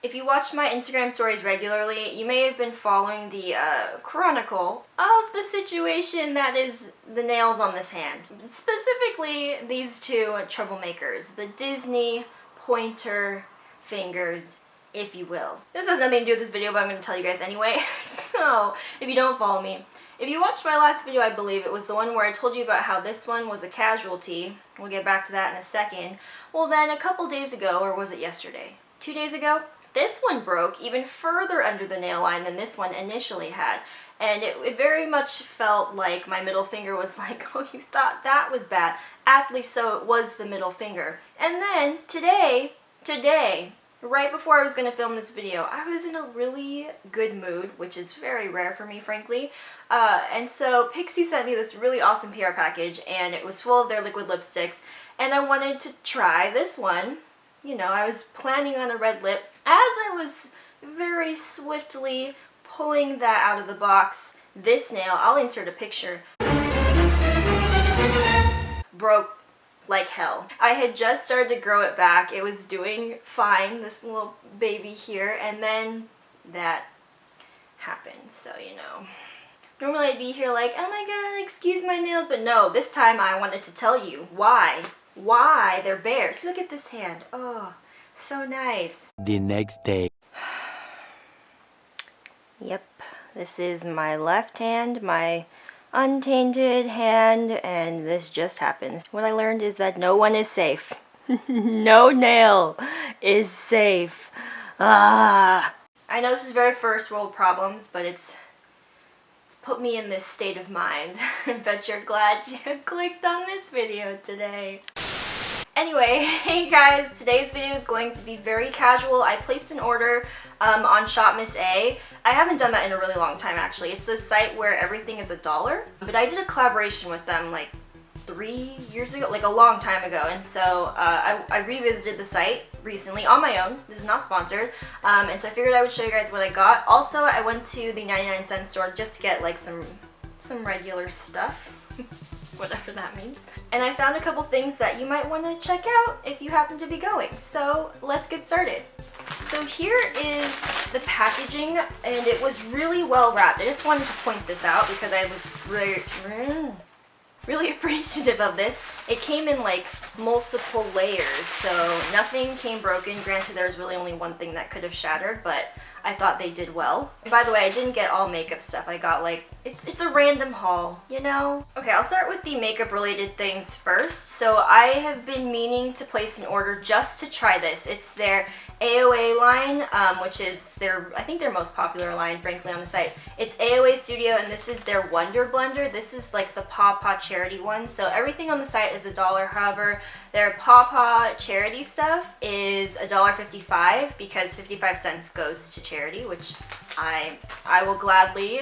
If you watch my Instagram stories regularly, you may have been following the chronicle of the situation that is the nails on this hand. Specifically, these two troublemakers, the Disney pointer fingers, if you will. This has nothing to do with this video, but I'm going to tell you guys anyway. So, if you don't follow me, if you watched my last video, I believe it was the one where I told you about how this one was a casualty. We'll get back to that in a second. Well then, a couple days ago, or was it yesterday? 2 days ago? This one broke even further under the nail line than this one initially had. And it very much felt like my middle finger was like, oh, you thought that was bad. Aptly so, it was the middle finger. And then today, right before I was going to film this video, I was in a really good mood, which is very rare for me, frankly. And so Pixi sent me this really awesome PR package, and it was full of their liquid lipsticks. And I wanted to try this one. You know, I was planning on a red lip. As I was very swiftly pulling that out of the box, this nail, I'll insert a picture, broke like hell. I had just started to grow it back. It was doing fine, this little baby here, and then that happened. So, you know, normally I'd be here like, oh my god, excuse my nails, but no, this time I wanted to tell you why they're bare. So look at this hand. Oh, so nice. The next day. Yep, this is my left hand, my untainted hand, and this just happens. What I learned is that no one is safe. No nail is safe. Ah. I know this is very first world problems, but it's put me in this state of mind. I bet you're glad you clicked on this video today. Anyway, hey guys, today's video is going to be very casual. I placed an order on SHOPMISSA. I haven't done that in a really long time, actually. It's a site where everything is $1, but I did a collaboration with them like 3 years ago, like a long time ago, and so I revisited the site recently on my own. This is not sponsored, and so I figured I would show you guys what I got. Also, I went to the 99-cent store just to get like some regular stuff, whatever that means. And I found a couple things that you might want to check out if you happen to be going. So let's get started. So here is the packaging, and it was really well wrapped. I just wanted to point this out because I was really appreciative of this. It came in like multiple layers, so nothing came broken. Granted, there was really only one thing that could have shattered, but I thought they did well. And by the way, I didn't get all makeup stuff. I got like, it's a random haul, you know? Okay, I'll start with the makeup related things first. So I have been meaning to place an order just to try this. It's their AOA line, which is I think their most popular line, frankly, on the site. It's AOA Studio, and this is their Wonder Blender. This is like the Paw charity one. So everything on the site is $1. However, their Paw charity stuff is $1.55 because 55 cents goes to charity, which I will gladly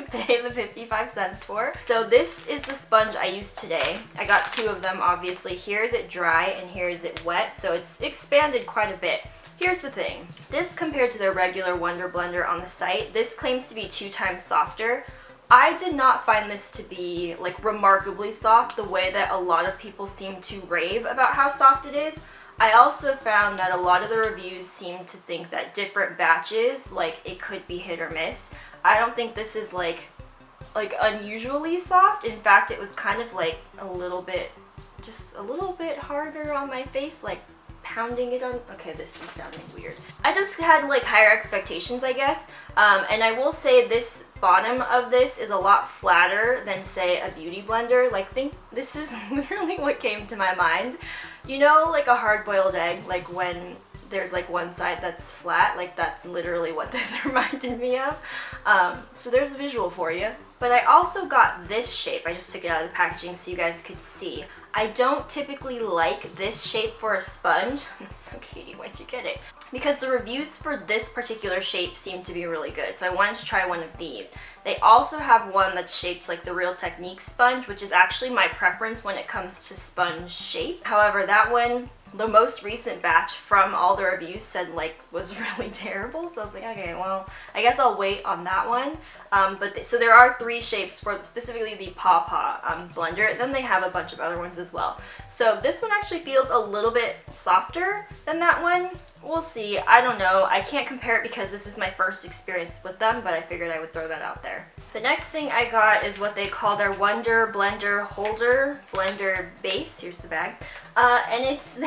pay the 55 cents for. So this is the sponge I used today. I got 2 of them, obviously. Here is it dry and here is it wet, so it's expanded quite a bit. Here's the thing. This, compared to their regular Wonder Blender on the site, this claims to be 2 times softer. I did not find this to be like remarkably soft the way that a lot of people seem to rave about how soft it is. I also found that a lot of the reviews seem to think that different batches, like it could be hit or miss. I don't think this is like unusually soft. In fact, it was kind of like just a little bit harder on my face, like pounding it on. Okay, this is sounding weird. I just had like higher expectations, I guess. And I will say this bottom of this is a lot flatter than, say, a beauty blender. Like, this is literally what came to my mind. You know, like a hard-boiled egg, like when there's like one side that's flat, like that's literally what this reminded me of. So there's a visual for you. But I also got this shape. I just took it out of the packaging so you guys could see. I don't typically like this shape for a sponge. So Katie, why'd you get it? Because the reviews for this particular shape seem to be really good, so I wanted to try one of these. They also have one that's shaped like the Real Technique sponge, which is actually my preference when it comes to sponge shape. However, that one, the most recent batch from all the reviews said like was really terrible, so I was like, okay, well, I guess I'll wait on that one. So there are 3 shapes for specifically the Paw blender. Then they have a bunch of other ones as well. So this one actually feels a little bit softer than that one, we'll see. I don't know. I can't compare it because this is my first experience with them, but I figured I would throw that out there. The next thing I got is what they call their Wonder Blender Holder Blender Base. Here's the bag. And it's...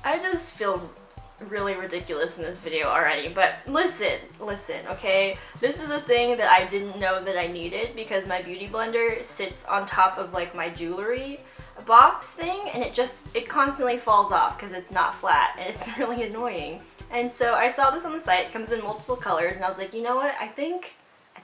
I just feel really ridiculous in this video already, but listen, okay? This is a thing that I didn't know that I needed because my beauty blender sits on top of like my jewelry box thing, and it constantly falls off because it's not flat, and it's really annoying. And so I saw this on the site. It comes in multiple colors, and I was like, you know what? I think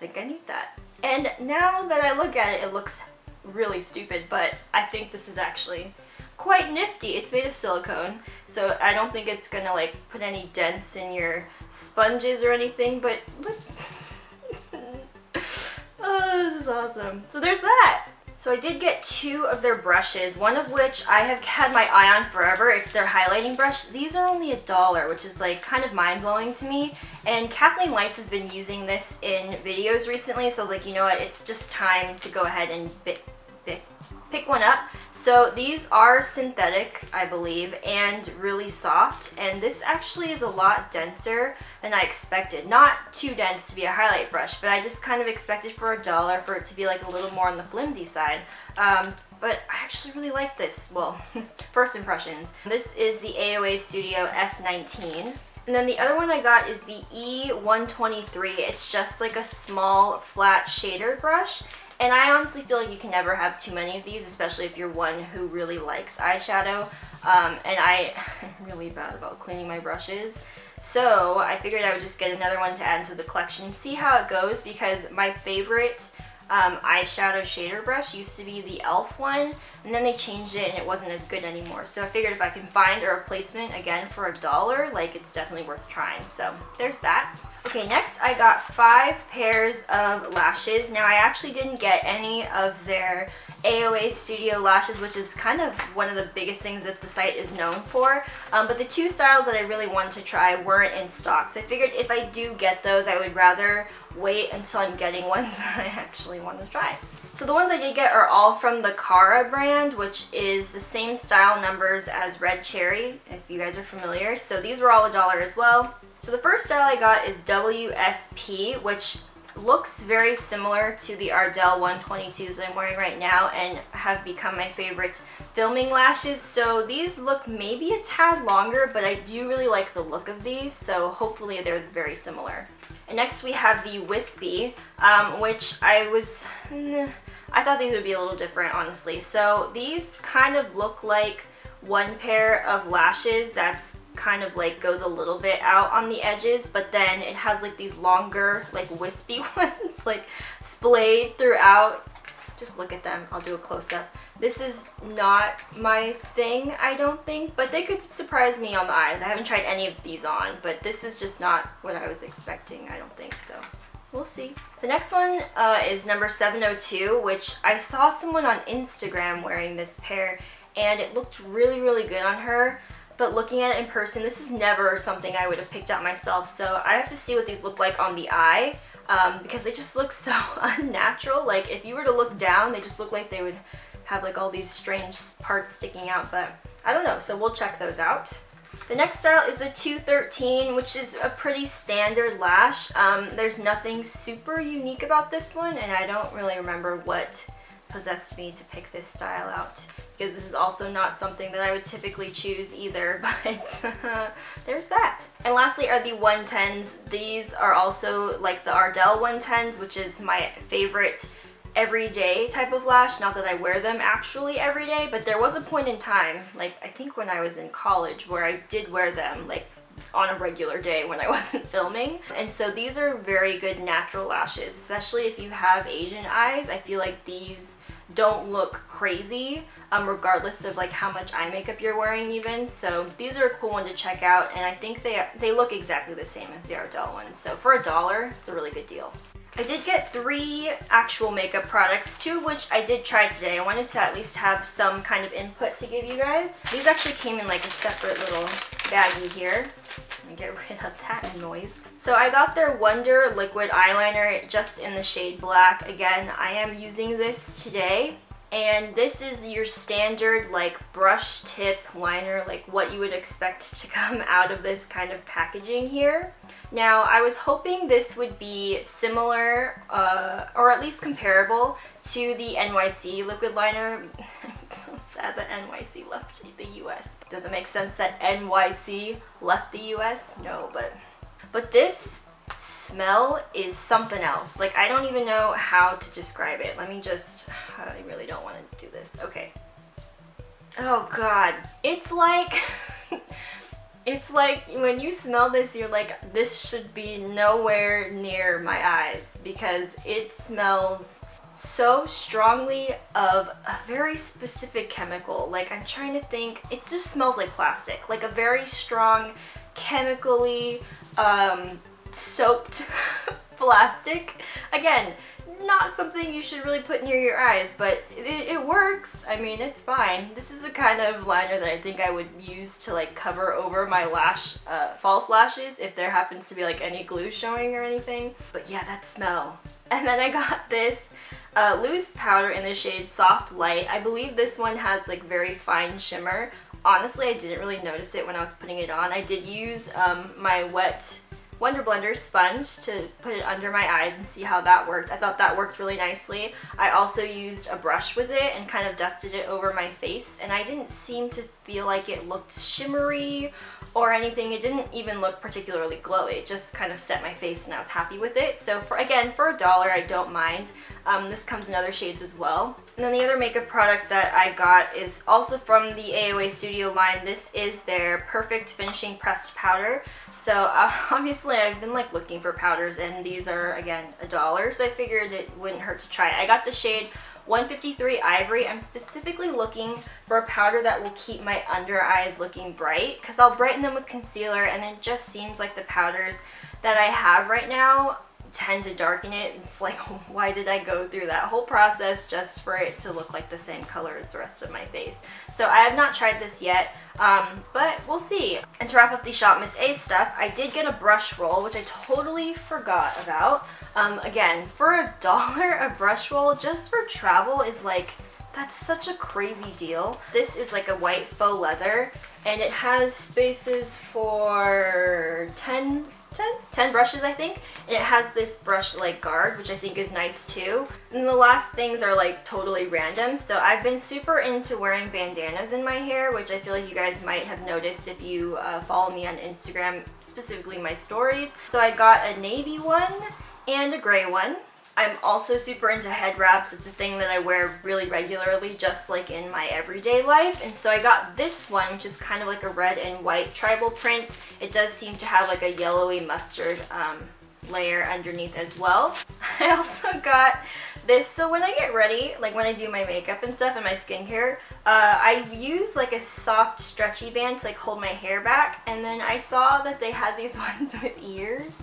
I need that. And now that I look at it, it looks really stupid, but I think this is actually quite nifty. It's made of silicone, so I don't think it's gonna like put any dents in your sponges or anything, but look. Oh, this is awesome. So there's that. So I did get 2 of their brushes, one of which I have had my eye on forever. It's their highlighting brush. These are only $1, which is like kind of mind-blowing to me. And Kathleen Lights has been using this in videos recently, so I was like, you know what, it's just time to go ahead and pick one up. So these are synthetic, I believe, and really soft, and this actually is a lot denser than I expected. Not too dense to be a highlight brush, but I just kind of expected for $1 for it to be like a little more on the flimsy side. But I actually really like this. Well, first impressions. This is the AOA Studio F19. And then the other one I got is the E123. It's just like a small flat shader brush. And I honestly feel like you can never have too many of these, especially if you're one who really likes eyeshadow. And I'm really bad about cleaning my brushes. So I figured I would just get another one to add to the collection and see how it goes, because my favorite eyeshadow shader brush used to be the e.l.f. one, and then they changed it and it wasn't as good anymore. So I figured if I can find a replacement again for $1, like, it's definitely worth trying. So there's that. Okay, next I got 5 pairs of lashes. Now I actually didn't get any of their AOA Studio lashes, which is kind of one of the biggest things that the site is known for. But the 2 styles that I really wanted to try weren't in stock. So I figured if I do get those, I would rather wait until I'm getting ones I actually want to try. So the ones I did get are all from the Cara brand, which is the same style numbers as Red Cherry, if you guys are familiar. So these were all $1 as well. So the first style I got is WSP, which looks very similar to the Ardell 122s that I'm wearing right now and have become my favorite filming lashes. So these look maybe a tad longer, but I do really like the look of these, so hopefully they're very similar. And next we have the Wispy, which I thought these would be a little different, honestly. So these kind of look like one pair of lashes that's kind of like goes a little bit out on the edges, but then it has like these longer, like wispy ones, like splayed throughout. Just look at them. I'll do a close-up. This is not my thing, I don't think, but they could surprise me on the eyes. I haven't tried any of these on, but this is just not what I was expecting, I don't think, so we'll see. The next one is number 702, which I saw someone on Instagram wearing this pair, and it looked really, really good on her. But looking at it in person, this is never something I would have picked out myself, so I have to see what these look like on the eye, because they just look so unnatural. Like, if you were to look down, they just look like they would have like all these strange parts sticking out, but I don't know, so we'll check those out. The next style is the 213, which is a pretty standard lash. There's nothing super unique about this one, and I don't really remember what possessed me to pick this style out, because this is also not something that I would typically choose either, but there's that. And lastly are the 110s. These are also like the Ardell 110s, which is my favorite everyday type of lash. Not that I wear them actually every day, but there was a point in time, like I think when I was in college, where I did wear them like on a regular day when I wasn't filming. And so these are very good natural lashes, especially if you have Asian eyes. I feel like these don't look crazy, regardless of like how much eye makeup you're wearing even. So these are a cool one to check out, and I think they look exactly the same as the Ardell ones. So for $1, it's a really good deal. I did get 3 actual makeup products, 2 of which I did try today. I wanted to at least have some kind of input to give you guys. These actually came in like a separate little baggie here. Let me get rid of that noise. So I got their Wonder Liquid Eyeliner just in the shade Black. Again, I am using this today. And this is your standard like brush tip liner, like what you would expect to come out of this kind of packaging here. Now, I was hoping this would be similar, or at least comparable to the NYC liquid liner. I'm so sad that NYC left the US. Does it make sense that NYC left the US? No, but this smell is something else. Like, I don't even know how to describe it. Let me just, I really don't want to do this. Okay. Oh God. It's like, it's like when you smell this, you're like, this should be nowhere near my eyes, because it smells so strongly of a very specific chemical. Like, I'm trying to think, it just smells like plastic, like a very strong chemically soaked plastic. Again, not something you should really put near your eyes, but it works. I mean, it's fine. This is the kind of liner that I think I would use to like cover over my lash, false lashes, if there happens to be like any glue showing or anything. But yeah, that smell. And then I got this loose powder in the shade Soft Light. I believe this one has like very fine shimmer. Honestly, I didn't really notice it when I was putting it on. I did use my wet Wonder Blender sponge to put it under my eyes and see how that worked. I thought that worked really nicely. I also used a brush with it and kind of dusted it over my face, and I didn't seem to feel like it looked shimmery or anything. It didn't even look particularly glowy. It just kind of set my face and I was happy with it. So again, for $1, I don't mind. This comes in other shades as well. And then the other makeup product that I got is also from the AOA Studio line. This is their Perfect Finishing Pressed Powder. So obviously I've been like looking for powders, and these are again $1, so I figured it wouldn't hurt to try it. I got the shade 153 Ivory. I'm specifically looking for a powder that will keep my under eyes looking bright, because I'll brighten them with concealer, and it just seems like the powders that I have right now tend to darken it. It's like, why did I go through that whole process just for it to look like the same color as the rest of my face? So I have not tried this yet, but we'll see. And to wrap up the Shop Miss A stuff, I did get a brush roll, which I totally forgot about. Again, for $1, a brush roll just for travel is like, that's such a crazy deal. This is like a white faux leather, and it has spaces for 10 brushes, I think. And it has this brush like guard, which I think is nice too. And the last things are like totally random. So I've been super into wearing bandanas in my hair, which I feel like you guys might have noticed if you follow me on Instagram, specifically my stories. So I got a navy one and a gray one. I'm also super into head wraps. It's a thing that I wear really regularly, just like in my everyday life. And so I got this one, which is kind of like a red and white tribal print. It does seem to have like a yellowy mustard layer underneath as well. I also got this, so when I get ready, like when I do my makeup and stuff and my skincare, I use like a soft stretchy band to like hold my hair back, and then I saw that they had these ones with ears,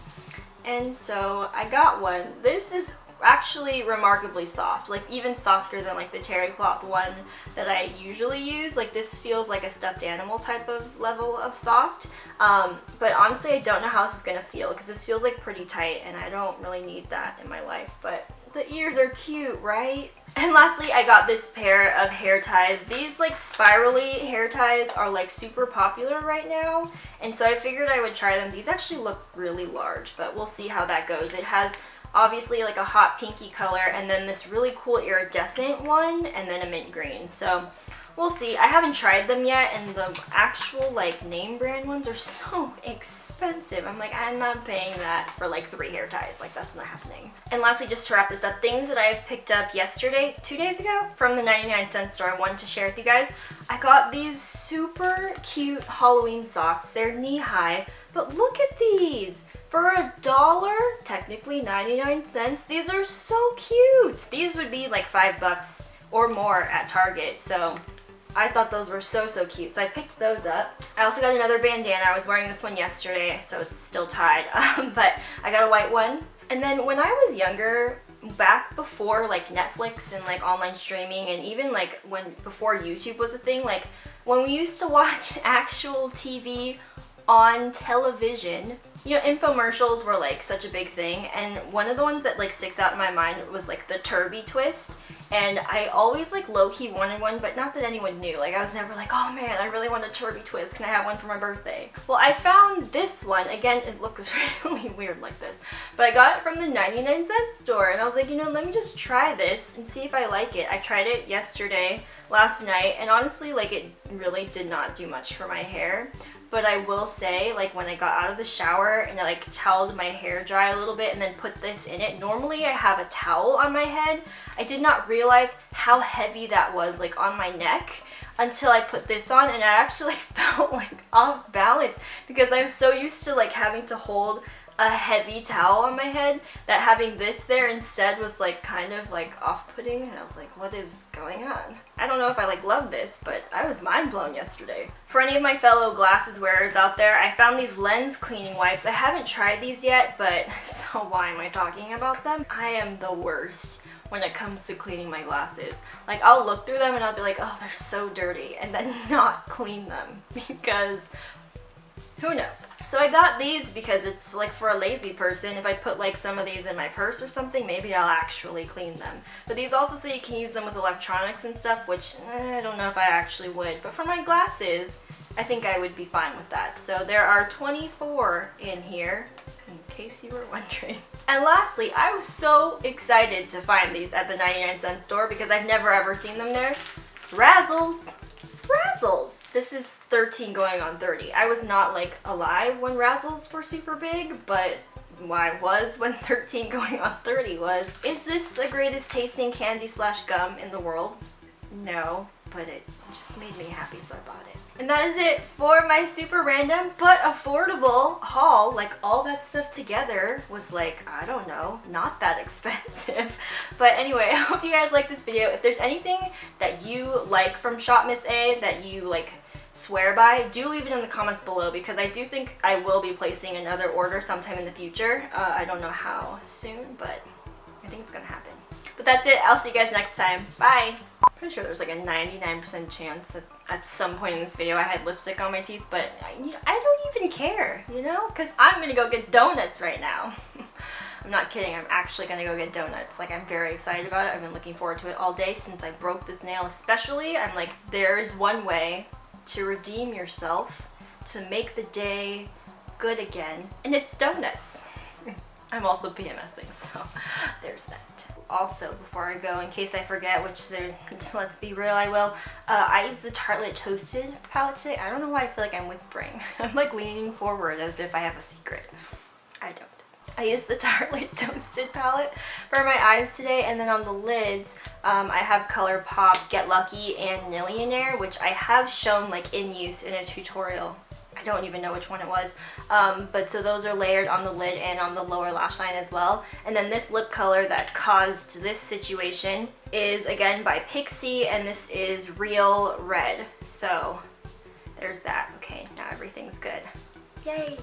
and so I got one. This is actually remarkably soft, like even softer than like the terry cloth one that I usually use. Like this feels like a stuffed animal type of level of soft, but honestly I don't know how this is gonna feel, because this feels like pretty tight and I don't really need that in my life, but the ears are cute, right? And lastly, I got this pair of hair ties. These like spirally hair ties are like super popular right now, and so I figured I would try them. These actually look really large, but we'll see how that goes. It has obviously like a hot pinky color, and then this really cool iridescent one, and then a mint green. So we'll see. I haven't tried them yet, and the actual like name brand ones are so expensive. I'm like, I'm not paying that for like 3 hair ties. Like, that's not happening. And lastly, just to wrap this up, things that I've picked up yesterday, 2 days ago, from the 99-cent store I wanted to share with you guys. I got these super cute Halloween socks. They're knee-high, but look at these. For $1, technically 99 cents, these are so cute. These would be like $5 or more at Target, so I thought those were so cute, so I picked those up. I also got another bandana. I was wearing this one yesterday, so it's still tied, but I got a white one. And then when I was younger, back before like Netflix and like online streaming, and even like before YouTube was a thing, like when we used to watch actual TV on television. You know, infomercials were like such a big thing, and one of the ones that like sticks out in my mind was like the Turby twist, and I always like low-key wanted one, but not that anyone knew. Like I was never like, oh man, I really want a Turby twist, can I have one for my birthday? Well, I found this one. Again, it looks really weird like this, but I got it from the 99-cent store, and I was like, you know, let me just try this and see if I like it. I tried it yesterday, last night, and honestly, like it really did not do much for my hair. But I will say, like when I got out of the shower and I like toweled my hair dry a little bit and then put this in it, normally I have a towel on my head. I did not realize how heavy that was like on my neck until I put this on, and I actually felt like off balance because I'm so used to like having to hold a heavy towel on my head that having this there instead was like kind of like off-putting, and I was like, what is going on? I don't know if I like love this, but I was mind blown yesterday. For any of my fellow glasses wearers out there, I found these lens cleaning wipes. I haven't tried these yet, but so why am I talking about them? I am the worst when it comes to cleaning my glasses. Like I'll look through them and I'll be like, oh, they're so dirty, and then not clean them because who knows? So I got these because it's like for a lazy person. If I put like some of these in my purse or something, maybe I'll actually clean them. But these also say you can use them with electronics and stuff, which I don't know if I actually would. But for my glasses, I think I would be fine with that. So there are 24 in here, in case you were wondering. And lastly, I was so excited to find these at the 99-cent store because I've never ever seen them there. Razzles! Razzles! This is 13 going on 30. I was not like alive when Razzles were super big, but I was when 13 going on 30 was. Is this the greatest tasting candy slash gum in the world? No, but it just made me happy, so I bought it. And that is it for my super random but affordable haul. Like all that stuff together was like, I don't know, not that expensive. But anyway, I hope you guys like this video. If there's anything that you like from SHOPMISSA that you like swear by, do leave it in the comments below because I do think I will be placing another order sometime in the future. I don't know how soon, but I think it's gonna happen. But that's it. I'll see you guys next time. Bye! Pretty sure there's like a 99% chance that at some point in this video I had lipstick on my teeth, but I don't even care, you know? Because I'm gonna go get donuts right now. I'm not kidding, I'm actually gonna go get donuts. Like, I'm very excited about it. I've been looking forward to it all day since I broke this nail especially. I'm like, there is one way to redeem yourself, to make the day good again, and it's donuts. I'm also PMSing, so there's that. Also, before I go, in case I forget, which there, let's be real, I will, I use the Tartelette Toasted palette today. I don't know why I feel like I'm whispering. I'm like leaning forward as if I have a secret. I don't. I used the Tartelette Toasted palette for my eyes today, and then on the lids, I have Colourpop, Get Lucky, and Nillionaire, which I have shown like in use in a tutorial. I don't even know which one it was, but so those are layered on the lid and on the lower lash line as well. And then this lip color that caused this situation is again by Pixi, and this is Real Red. So there's that. Okay, now everything's good. Yay!